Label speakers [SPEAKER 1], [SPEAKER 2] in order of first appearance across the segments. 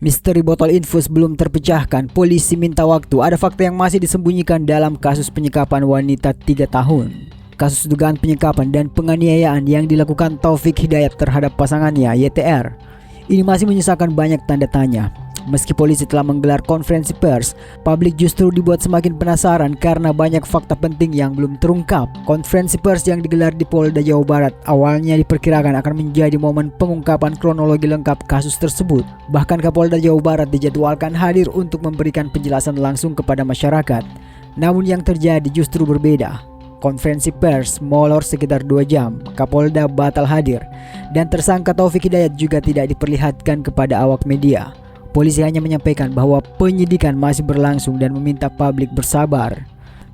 [SPEAKER 1] Misteri botol infus belum terpecahkan, polisi minta waktu. Ada fakta yang masih disembunyikan dalam kasus penyekapan wanita 3 tahun. Kasus dugaan penyekapan dan penganiayaan yang dilakukan Taufik Hidayat terhadap pasangannya YTR ini masih menyisakan banyak tanda tanya. Meski polisi telah menggelar konferensi pers, publik justru dibuat semakin penasaran karena banyak fakta penting yang belum terungkap. Konferensi pers yang digelar di Polda Jawa Barat awalnya diperkirakan akan menjadi momen pengungkapan kronologi lengkap kasus tersebut. Bahkan Kapolda Jawa Barat dijadwalkan hadir untuk memberikan penjelasan langsung kepada masyarakat. Namun yang terjadi justru berbeda. Konferensi pers molor sekitar 2 jam, Kapolda batal hadir, dan tersangka Taufik Hidayat juga tidak diperlihatkan kepada awak media. Polisi hanya menyampaikan bahwa penyidikan masih berlangsung dan meminta publik bersabar.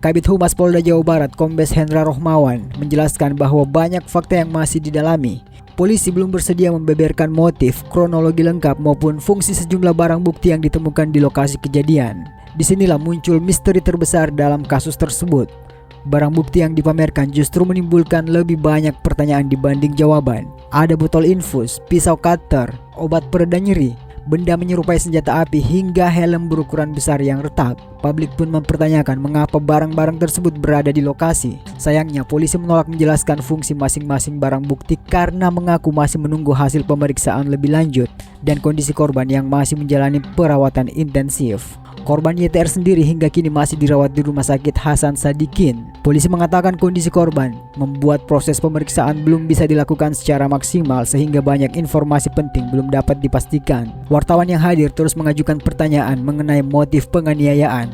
[SPEAKER 1] Kabid Humas Polda Jawa Barat Kombes Hendra Rohmawan menjelaskan bahwa banyak fakta yang masih didalami. Polisi belum bersedia membeberkan motif, kronologi lengkap maupun fungsi sejumlah barang bukti yang ditemukan di lokasi kejadian. Disinilah muncul misteri terbesar dalam kasus tersebut. Barang bukti yang dipamerkan justru menimbulkan lebih banyak pertanyaan dibanding jawaban. Ada botol infus, pisau cutter, obat pereda nyeri, benda menyerupai senjata api hingga helm berukuran besar yang retak. Publik pun mempertanyakan mengapa barang-barang tersebut berada di lokasi. Sayangnya polisi menolak menjelaskan fungsi masing-masing barang bukti karena mengaku masih menunggu hasil pemeriksaan lebih lanjut dan kondisi korban yang masih menjalani perawatan intensif. Korban YTR sendiri hingga kini masih dirawat di Rumah Sakit Hasan Sadikin. Polisi mengatakan kondisi korban membuat proses pemeriksaan belum bisa dilakukan secara maksimal sehingga banyak informasi penting belum dapat dipastikan. Wartawan yang hadir terus mengajukan pertanyaan mengenai motif penganiayaan,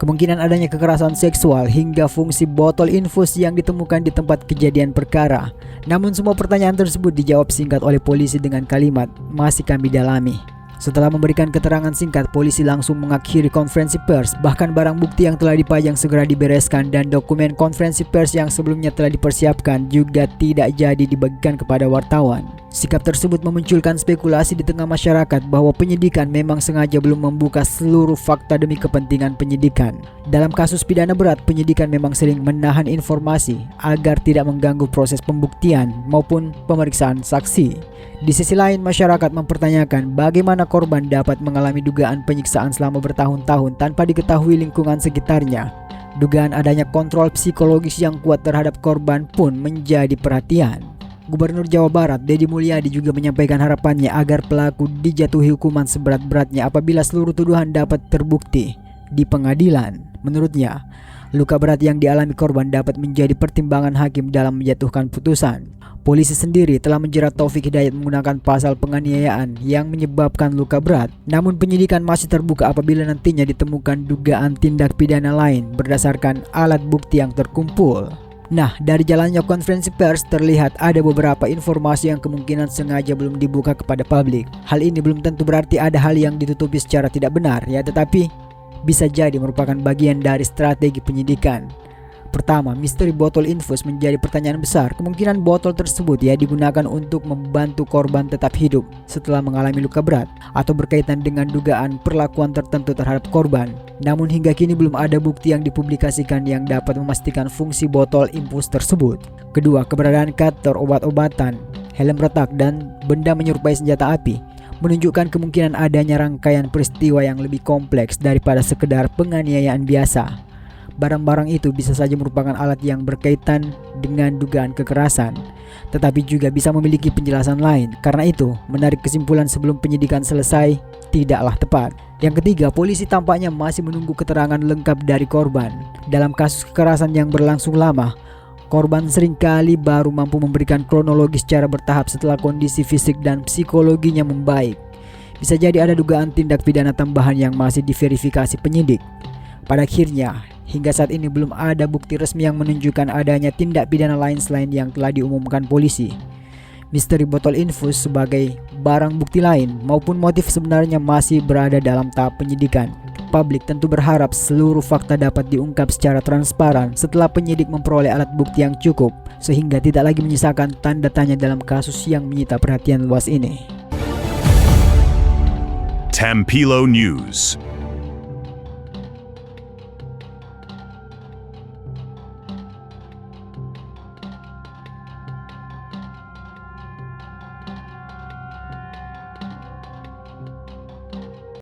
[SPEAKER 1] kemungkinan adanya kekerasan seksual hingga fungsi botol infus yang ditemukan di tempat kejadian perkara. Namun semua pertanyaan tersebut dijawab singkat oleh polisi dengan kalimat, "Masih kami dalami." Setelah memberikan keterangan singkat, polisi langsung mengakhiri konferensi pers. Bahkan barang bukti yang telah dipajang segera dibereskan dan dokumen konferensi pers yang sebelumnya telah dipersiapkan juga tidak jadi dibagikan kepada wartawan. Sikap tersebut memunculkan spekulasi di tengah masyarakat bahwa penyidikan memang sengaja belum membuka seluruh fakta demi kepentingan penyidikan. Dalam kasus pidana berat, penyidikan memang sering menahan informasi agar tidak mengganggu proses pembuktian maupun pemeriksaan saksi. Di sisi lain, masyarakat mempertanyakan bagaimana korban dapat mengalami dugaan penyiksaan selama bertahun-tahun tanpa diketahui lingkungan sekitarnya. Dugaan adanya kontrol psikologis yang kuat terhadap korban pun menjadi perhatian. Gubernur Jawa Barat Deddy Mulyadi juga menyampaikan harapannya agar pelaku dijatuhi hukuman seberat-beratnya apabila seluruh tuduhan dapat terbukti di pengadilan. Menurutnya, luka berat yang dialami korban dapat menjadi pertimbangan hakim dalam menjatuhkan putusan. Polisi sendiri telah menjerat Taufik Hidayat menggunakan pasal penganiayaan yang menyebabkan luka berat. Namun penyidikan masih terbuka apabila nantinya ditemukan dugaan tindak pidana lain berdasarkan alat bukti yang terkumpul. Nah, dari jalannya konferensi pers terlihat ada beberapa informasi yang kemungkinan sengaja belum dibuka kepada publik. Hal ini belum tentu berarti ada hal yang ditutupi secara tidak benar ya, tetapi bisa jadi merupakan bagian dari strategi penyidikan. Pertama, misteri botol infus menjadi pertanyaan besar. Kemungkinan botol tersebut digunakan untuk membantu korban tetap hidup setelah mengalami luka berat atau berkaitan dengan dugaan perlakuan tertentu terhadap korban. Namun hingga kini belum ada bukti yang dipublikasikan yang dapat memastikan fungsi botol infus tersebut. Kedua, keberadaan cutter, obat-obatan, helm retak, dan benda menyerupai senjata api menunjukkan kemungkinan adanya rangkaian peristiwa yang lebih kompleks daripada sekedar penganiayaan biasa. Barang-barang itu bisa saja merupakan alat yang berkaitan dengan dugaan kekerasan, tetapi juga bisa memiliki penjelasan lain. Karena itu, menarik kesimpulan sebelum penyidikan selesai tidaklah tepat. Yang ketiga, polisi tampaknya masih menunggu keterangan lengkap dari korban. Dalam kasus kekerasan yang berlangsung lama, korban seringkali baru mampu memberikan kronologi secara bertahap setelah kondisi fisik dan psikologinya membaik. Bisa jadi ada dugaan tindak pidana tambahan yang masih diverifikasi penyidik. Pada akhirnya, hingga saat ini belum ada bukti resmi yang menunjukkan adanya tindak pidana lain selain yang telah diumumkan polisi. Misteri botol infus sebagai barang bukti lain maupun motif sebenarnya masih berada dalam tahap penyidikan. Publik tentu berharap seluruh fakta dapat diungkap secara transparan setelah penyidik memperoleh alat bukti yang cukup, sehingga tidak lagi menyisakan tanda tanya dalam kasus yang menyita perhatian luas ini.
[SPEAKER 2] Tampilo News.